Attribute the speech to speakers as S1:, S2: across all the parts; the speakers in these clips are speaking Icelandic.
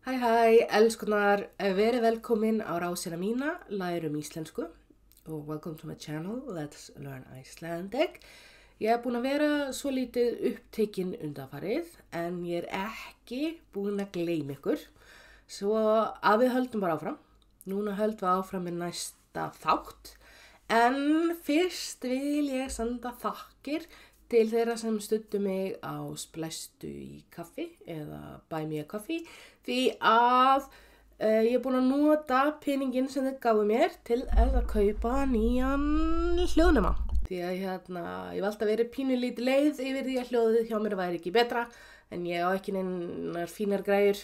S1: Hæ, elskunar, verið velkomin á rásina mína, lærum íslensku og welcome to my channel, Let's Learn Icelandic. Ég búin að vera svo lítið upptekinn undanfarið en ég ekki búin að gleyma ykkur, svo að við höldum bara áfram. Núna höldum við áfram með næsta þátt, en fyrst vil ég senda þakkir til þeirra sem studdu mig á splæstu í kaffi eða buy me a coffee því að ég búin að nota peningin sem þeir gáfu mér til að kaupa nýjan hljóðnema. Því að ég var alltaf verið pínulítið leið yfir því að hljóðið hjá mér væri ekki betra en ég á ekki neinar fínar græjur.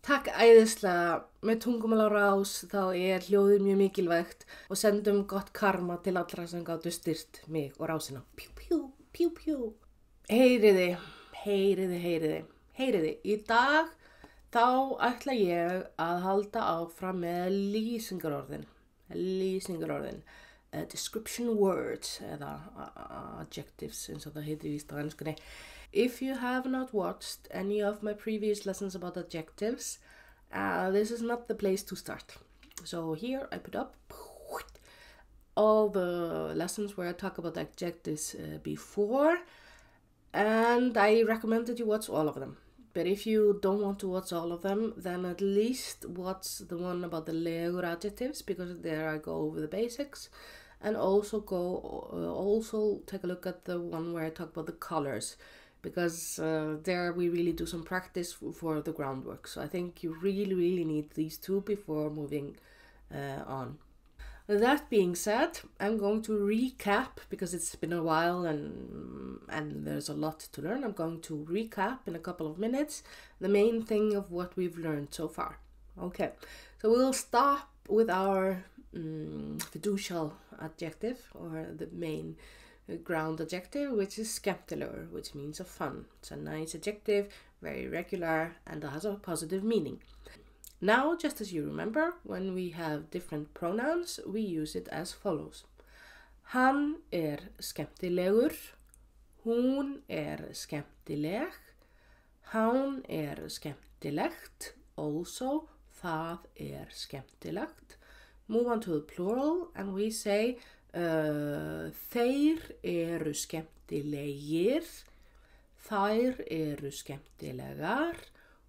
S1: Takk æðislega, með tungumál á rás þá hljóðið mjög mikilvægt og sendum gott karma til allra sem gátu styrt mig og rásina. Pjú, pjú. Pjú, pjú. Heyriði. Í dag þá ætla ég að halda áfram með lýsingarorðin. Description words eða adjectives eins og það heitir víst á enskunni. If you have not watched any of my previous lessons about adjectives, this is not the place to start. So here I put up all the lessons where I talk about adjectives before, and I recommend that you watch all of them. But if you don't want to watch all of them, then at least watch the one about the legur adjectives, because there I go over the basics, and also take a look at the one where I talk about the colors, because there we really do some practice for the groundwork. So I think you really need these two before moving on. That being said, I'm going to recap, because it's been a while and there's a lot to learn. I'm going to recap in a couple of minutes the main thing of what we've learned so far. Okay, so we'll start with our fiducial adjective, or the main ground adjective, which is skemmtilegur, which means of fun. It's a nice adjective, very regular, and it has a positive meaning. Now, just as you remember, when we have different pronouns, we use it as follows. Hann skemmtilegur, hún skemmtileg, hann skemmtilegt, also, það skemmtilegt. Move on to the plural, and we say þeir skemmtilegir, þær skemmtilegar,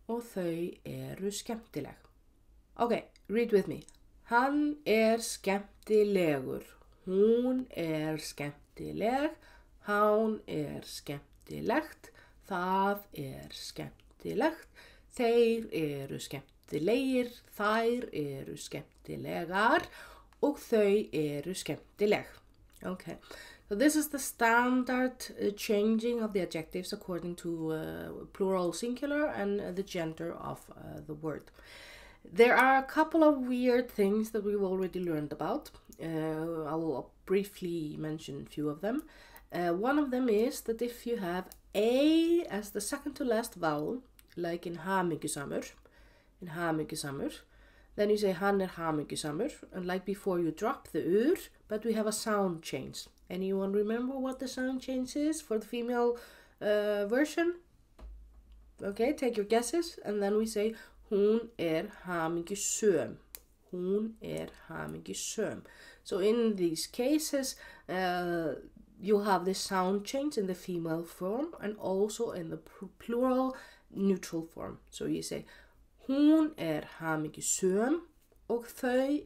S1: og þau skemmtileg. Okay, read with me. Hann skemmtilegur, hún skemmtileg, hann skemmtilegt, það skemmtilegt, þeir skemmtilegir, þær skemmtilegar, og þau skemmtileg. Okay. So this is the standard changing of the adjectives according to plural singular and the gender of the word. There are a couple of weird things that we've already learned about. I will briefly mention a few of them. One of them is that if you have A as the second to last vowel, like in hamingjusamur, then you say hann hamingjusamur, and like before you drop the ur, but we have a sound change. Anyone remember what the sound change is for the female version? Okay, take your guesses, and then we say hún hamingjusöm. Hún hamingjusöm. So in these cases, you'll have this sound change in the female form and also in the plural neutral form. So you say hún hamingjusöm og þau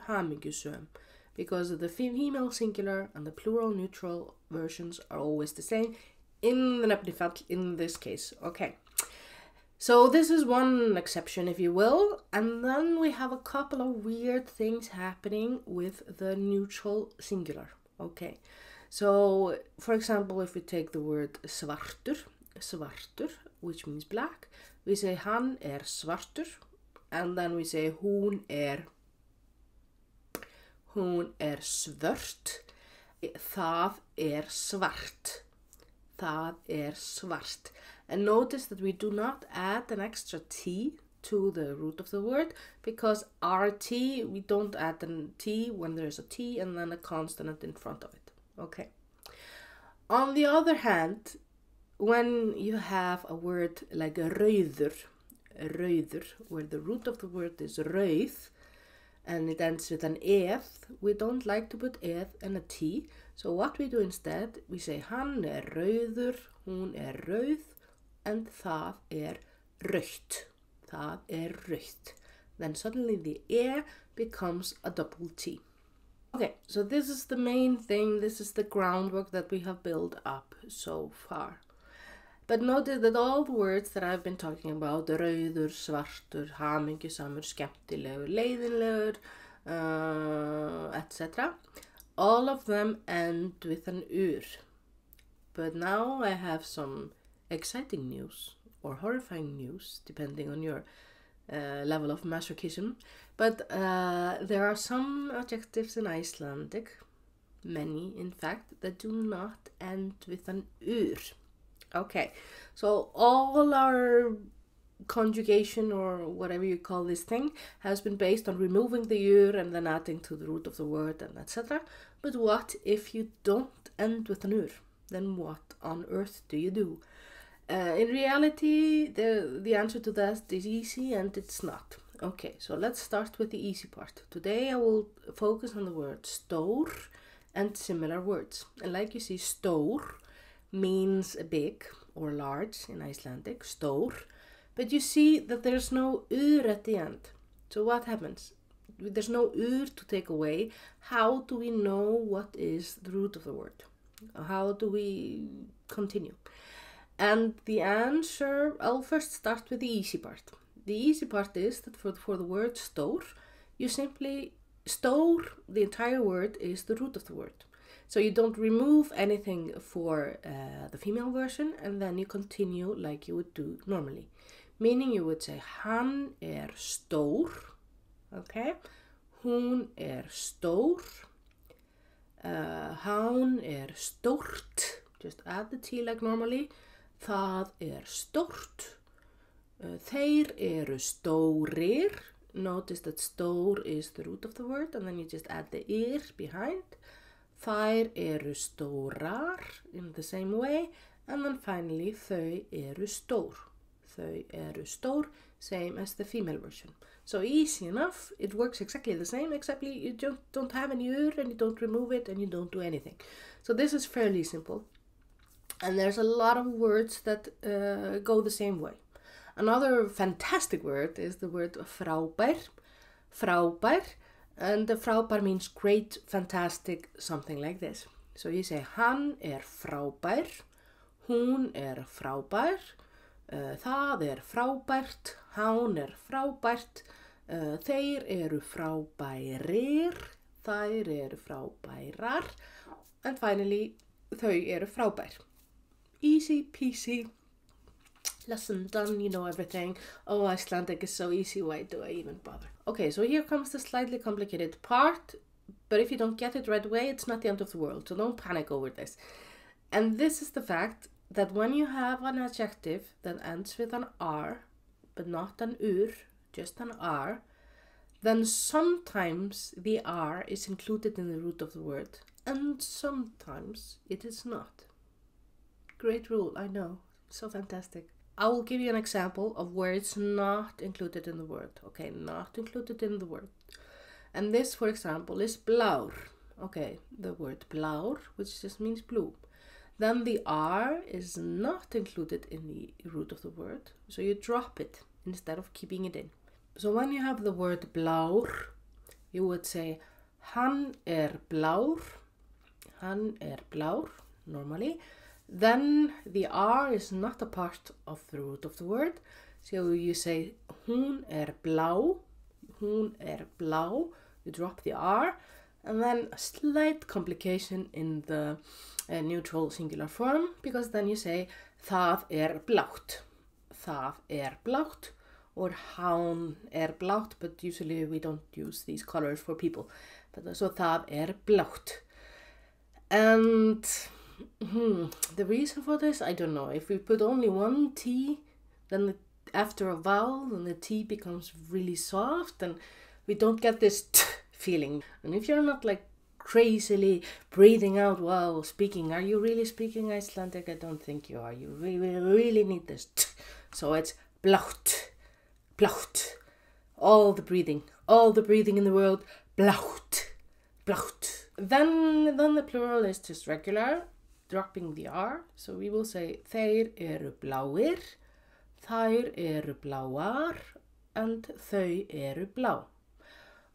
S1: hamingjusöm. Because the female singular and the plural neutral versions are always the same in the nefnifall in this case. Okay, so this is one exception, if you will, and then we have a couple of weird things happening with the neutral singular. Okay, so for example, if we take the word svartur, which means black, we say hann svartur, and then we say hún svört, það svart. And notice that we do not add an extra T to the root of the word, because RT, we don't add a T when there's a T and then a consonant in front of it. Okay. On the other hand, when you have a word like rauður, rauður, where the root of the word is rauð, and it ends with an eð. We don't like to put eð and a t, so what we do instead, we say hann rauður, hún rauð, and það rautt. Það rautt. Then suddenly the e becomes a double t. Okay, so this is the main thing, this is the groundwork that we have built up so far. But notice that all the words that I've been talking about, rauður, svartur, hamingjusamur, skemmtilegur, leiðinlegur, etc., all of them end with an ur. But now I have some exciting news or horrifying news, depending on your level of masochism. But there are some adjectives in Icelandic, many in fact, that do not end with an ur. Okay, so all our conjugation or whatever you call this thing has been based on removing the ur and then adding to the root of the word and etc. But what if you don't end with an ur? Then what on earth do you do? In reality, the answer to that is easy and it's not. Okay, so let's start with the easy part. Today I will focus on the word stór and similar words. And like you see, stór means big or large in Icelandic, stór. But you see that there's no ur at the end. So what happens? There's no ur to take away. How do we know what is the root of the word? How do we continue? And the answer, I'll first start with the easy part. The easy part is that for the word stór, you simply, stór, the entire word is the root of the word. So you don't remove anything for the female version and then you continue like you would do normally. Meaning you would say, hann stór, okay? Hún stór, hán stórt, just add the T like normally. Það stórt, þeir stórir. Notice that stór is the root of the word and then you just add the ir behind. Þær stórar in the same way. And then finally, þau stór. Þau stór, same as the female version. So easy enough, it works exactly the same, except you don't have any ur and you don't remove it and you don't do anything. So this is fairly simple. And there's a lot of words that go the same way. Another fantastic word is the word frábær. Frábær. And the frábær means great, fantastic, something like this. So you say, hann frábær, hún frábær, það frábært, hán frábært, þeir frábærir, þær frábærar, and finally, þau frábær. Easy peasy, lesson done, you know everything. Oh, Icelandic is so easy, why do I even bother? Okay, so here comes the slightly complicated part, but if you don't get it right away, it's not the end of the world, so don't panic over this. And this is the fact that when you have an adjective that ends with an r, but not an ur, just an r, then sometimes the r is included in the root of the word, and sometimes it is not. Great rule, I know, so fantastic. I will give you an example of where it's not included in the word, okay, not included in the word. And this, for example, is blár, okay, the word blár, which just means blue. Then the r is not included in the root of the word, so you drop it instead of keeping it in. So when you have the word blár, you would say, hann blár, normally. Then the r is not a part of the root of the word, so you say, hún blá, you drop the r, and then a slight complication in the neutral singular form, because then you say, það blátt, or hán blátt, but usually we don't use these colors for people. But so það blátt. And the reason for this, I don't know. If we put only one T, then after a vowel, then the T becomes really soft and we don't get this t feeling. And if you're not like crazily breathing out while speaking, are you really speaking Icelandic? I don't think you are. You really need this t. So it's blátt, blátt. All the breathing in the world, blátt, blátt. Then the plural is just regular, dropping the R. So we will say þeir eru bláir, þær eru bláar, and þau eru blá.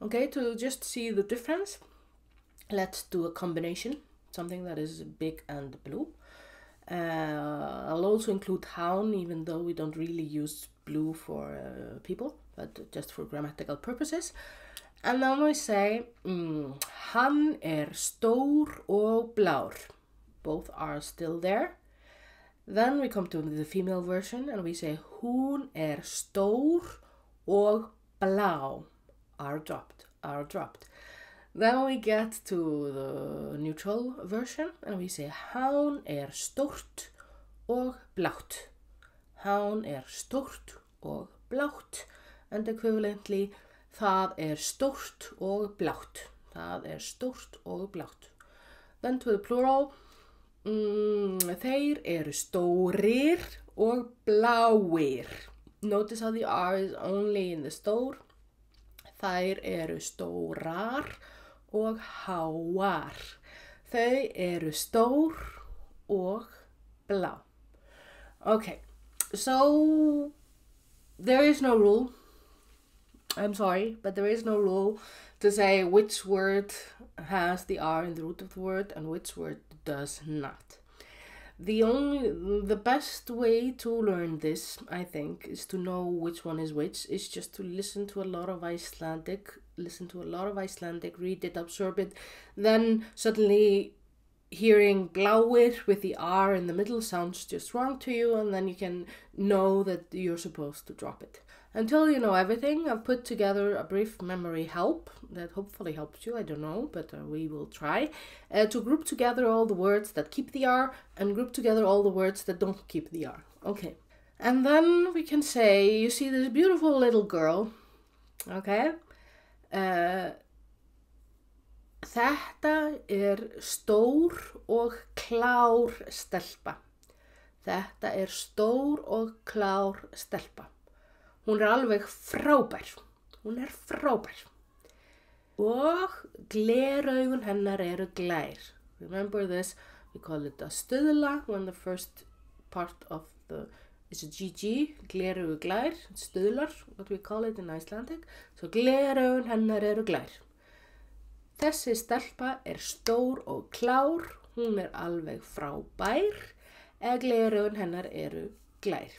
S1: Okay, to just see the difference, let's do a combination, something that is big and blue. I'll also include hán, even though we don't really use blue for people, but just for grammatical purposes. And then we say, hann stór og blár. Both are still there. Then we come to the female version and we say, hún stór og blá. Are dropped. Then we get to the neutral version and we say, hán stórt og blátt. Hán stórt og blátt. And equivalently, það stórt og blátt. Það stórt og blátt. Then to the plural, þeir stórir og bláir. Notice how the R is only in the stór. Þær stórar og háar. Þau stór og blá. Okay, so there is no rule. I'm sorry, but there is no rule to say which word has the R in the root of the word and which word does not. The best way to learn this, I think, is to know which one is which, is just to listen to a lot of Icelandic, read it, absorb it, then suddenly hearing bláir with the R in the middle sounds just wrong to you, and then you can know that you're supposed to drop it. Until you know everything, I've put together a brief memory help that hopefully helps you, I don't know, but we will try, to group together all the words that keep the R and group together all the words that don't keep the R. Okay. And then we can say, you see this beautiful little girl, okay? Þetta stór og klár stelpa. Þetta stór og klár stelpa. Hún alveg frábær. Hún frábær. Og gleraugun hennar glær. Remember this, we call it a stuðla when the first part of the is a GG, gleraugu glær, stuðlar, what we call it in Icelandic. So gleraugun hennar glær. Þessi stelpa stór og klár, hún alveg frábær, gleraugun hennar glær.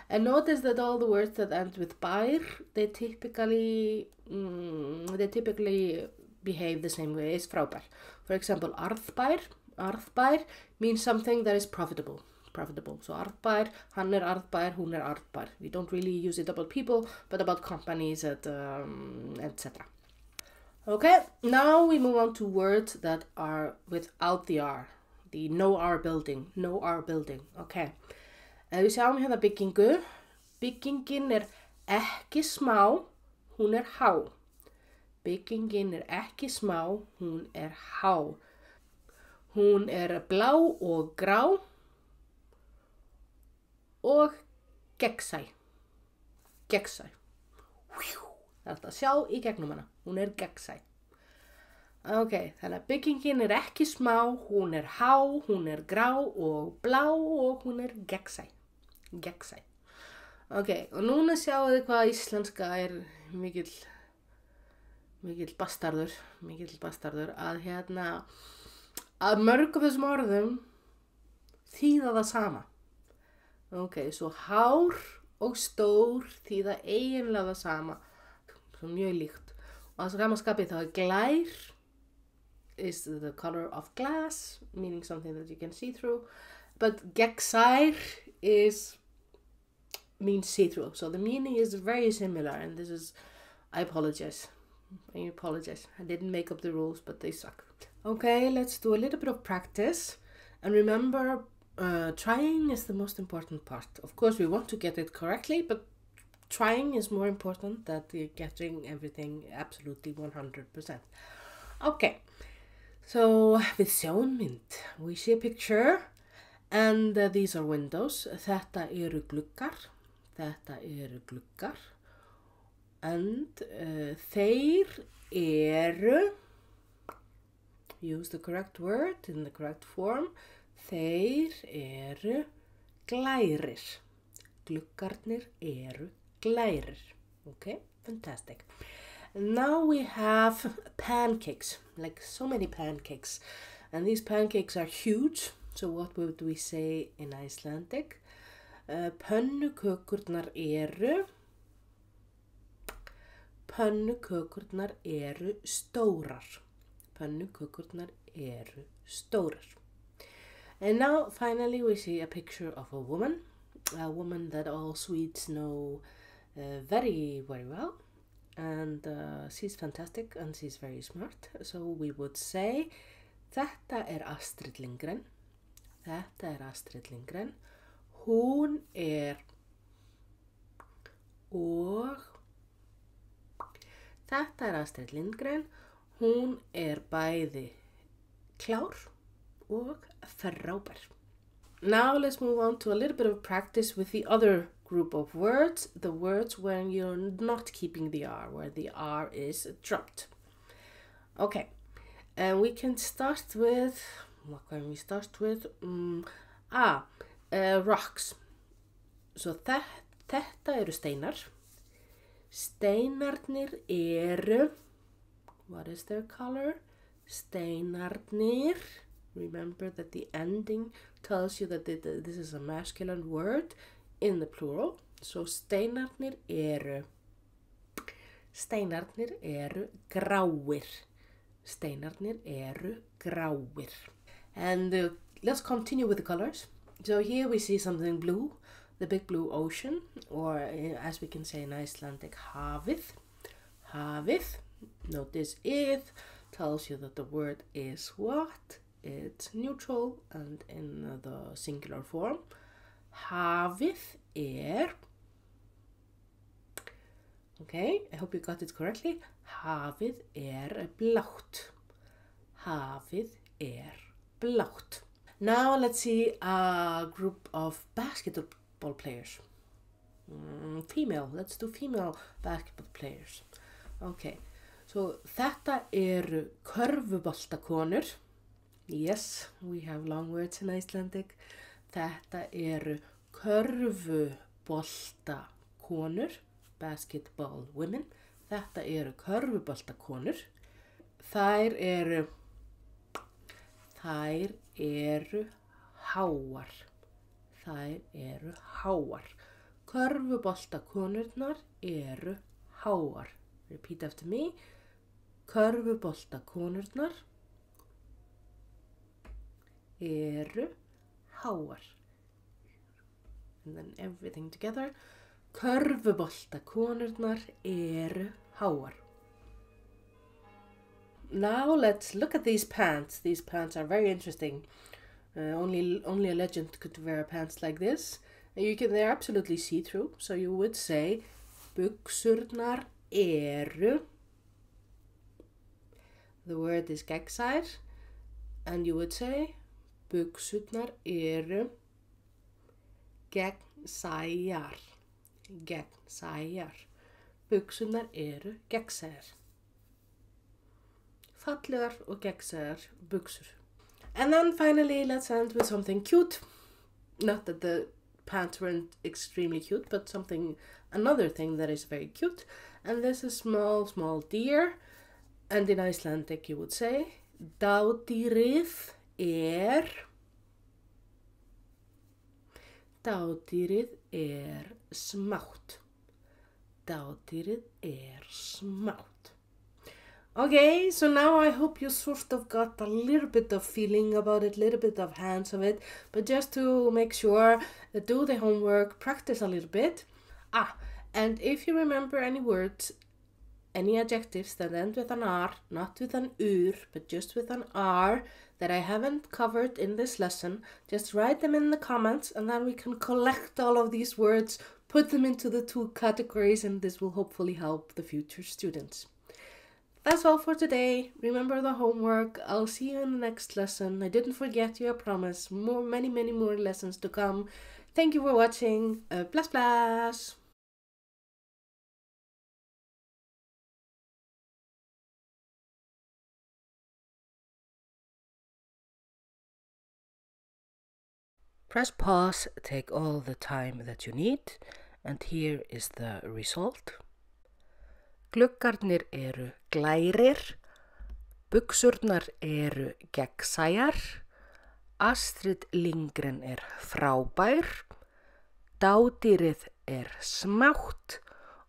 S1: And notice that all the words that end with bær, they typically behave the same way as frábær. For example, arðbær means something that is profitable. So arðbær, hann arðbær, hún arðbær. We don't really use it about people, but about companies, etc. Okay, now we move on to words that are without the R. The no R building. Okay. Við sjáum hérna byggingu. Byggingin ekki smá, hún há. Byggingin ekki smá, hún há. Hún blá og grá og gegnsæ. Það að sjá í gegnum hana. Hún gegnsæ. Ok, þannig að byggingin ekki smá, hún há, hún grá og blá og hún gegnsæ. Ok, og núna sjáu þið hvað íslenska mikill bastardur, að mörg af þessum orðum þýða það sama. Ok, svo hár og stór þýða eiginlega það sama, svo mjög líkt. Og að svo gaman skapið þá glær is the color of glass, meaning something that you can see through, but gegnsær means see-through. So the meaning is very similar, and this is, I apologize. I didn't make up the rules, but they suck. Okay, let's do a little bit of practice. And remember, trying is the most important part. Of course, we want to get it correctly, but trying is more important than getting everything absolutely 100%. Okay, so with sjónmynd, we see a picture, and these are windows. Þetta gluggar. Þetta eru gluggar. And þeir eru, use the correct word in the correct form, þeir eru glærir. Gluggarnir eru glærir. Okay, fantastic. Now we have pancakes, like so many pancakes. And these pancakes are huge. So what would we say in Icelandic? Pönnukökurnar eru stórar. Pönnukökurnar eru stórar. And now finally we see a picture of a woman that all Swedes know very, very well. And she's fantastic and she's very smart. So we would say, þetta Astrid Lindgren. Þetta Astrid Lindgren. Hún og þetta Astrid Lindgren. Hún bæði klár og frábær. Now let's move on to a little bit of practice with the other group of words, the words when you're not keeping the R, where the R is dropped. Okay, and we can start with, what can we start with? Rocks. So þetta eru steinar. Steinarnir eru, what is their color? Steinarnir. Remember that the ending tells you that this is a masculine word in the plural. So steinarnir eru gráir. Steinarnir eru gráir. And let's continue with the colors. So here we see something blue, the big blue ocean, or as we can say in Icelandic, hafið. Hafið. Notice it tells you that the word is what? It's neutral and in the singular form. Hafið okay, I hope you got it correctly. Hafið blátt. Hafið blátt. Now let's see a group of basketball players. Female, let's do female basketball players. Okay, so þetta eru körfuboltakonur. Yes, we have long words in Icelandic. Þetta eru körfuboltakonur, basketball women. Þetta eru körfuboltakonur. Þær eru háar. Þær eru háar. Körfuboltakonurnar eru háar. Repeat after me. Körfuboltakonurnar eru háar. And then everything together. Körfuboltakonurnar eru háar. Now let's look at these pants. These pants are very interesting. Only a legend could wear pants like this. They're absolutely see-through. So you would say buxurnar eru. The word is gegnsær. And you would say buxurnar eru gegnsæjar. Gegnsæjar. Buxurnar eru gegnsæjar. Fallegar og gegnsæjar buxur. And then finally, let's end with something cute. Not that the pants weren't extremely cute, but another thing that is very cute. And this is small deer. And in Icelandic you would say, dádýrið smátt. Dádýrið smátt. Okay, so now I hope you sort of got a little bit of feeling about it, a little bit of hands of it, but just to make sure, do the homework, practice a little bit. And if you remember any words, any adjectives that end with an R, not with an ur, but just with an R, that I haven't covered in this lesson, just write them in the comments and then we can collect all of these words, put them into the 2 categories, and this will hopefully help the future students. That's all for today. Remember the homework. I'll see you in the next lesson. I didn't forget you, I promise. Many more lessons to come. Thank you for watching. Bless, bless. Press pause, take all the time that you need, and here is the result. Gluggarnir eru glærir, buxurnar eru gegnsæjar, Astrid Lindgren er frábær, dádýrið er smátt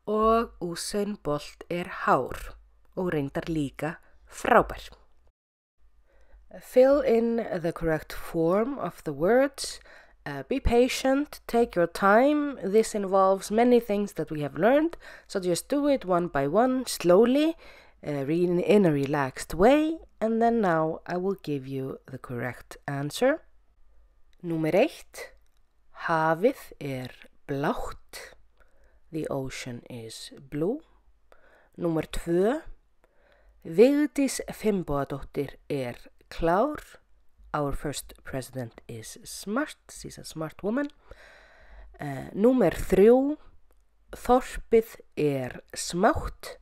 S1: og Usain Bolt er hár og reyndar líka frábær. Fill in the correct form of the words. Be patient, take your time. This involves many things that we have learned, so just do it one by one, slowly, in a relaxed way, and then now I will give you the correct answer. Númer 1. Hafið er blátt. The ocean is blue. Númer 2. Vigdís Finnbogadóttir er klár. Our first president is smart. She's a smart woman. Númer 3. Þorpið er smátt.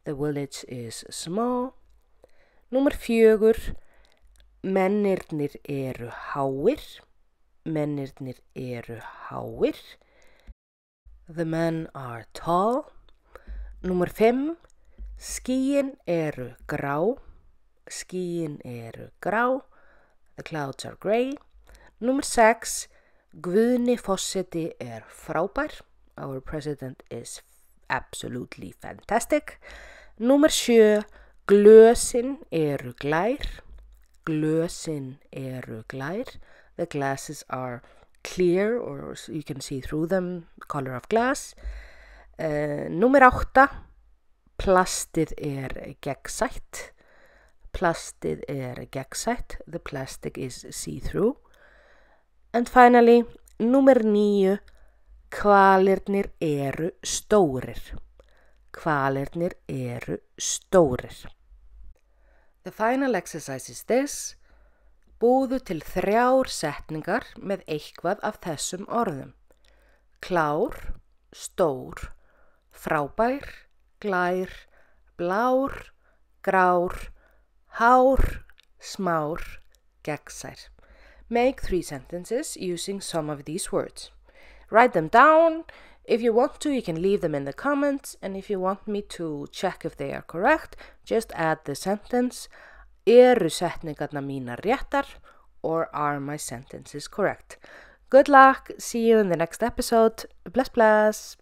S1: The village is small. Númer 4. Mennirnir eru háir. Mennirnir eru háir. The men are tall. Númer 5. Skýin eru grá. Skýin eru grá. The clouds are grey. Númer 6. Guðni forseti er frábær. Our president is absolutely fantastic. Númer 7. Glösin eru glær. Glösin eru glær. The glasses are clear, or you can see through them, color of glass. Númer 8. Plastið er gegnsætt. Plastið er gegnsætt. The plastic is see-through. And finally, númer 9. Hvalirnir eru stórir. Hvalirnir eru stórir. The final exercise is this. Búðu til 3 setningar með eitthvað af þessum orðum. Klár, stór, frábær, glær, blár, grár, hár, smár, gegnsær. Make 3 sentences using some of these words. Write them down. If you want to, you can leave them in the comments, and if you want me to check if they are correct, just add the sentence. Eru setningarnar mínar réttar, or are my sentences correct? Good luck. See you in the next episode. Bless, bless.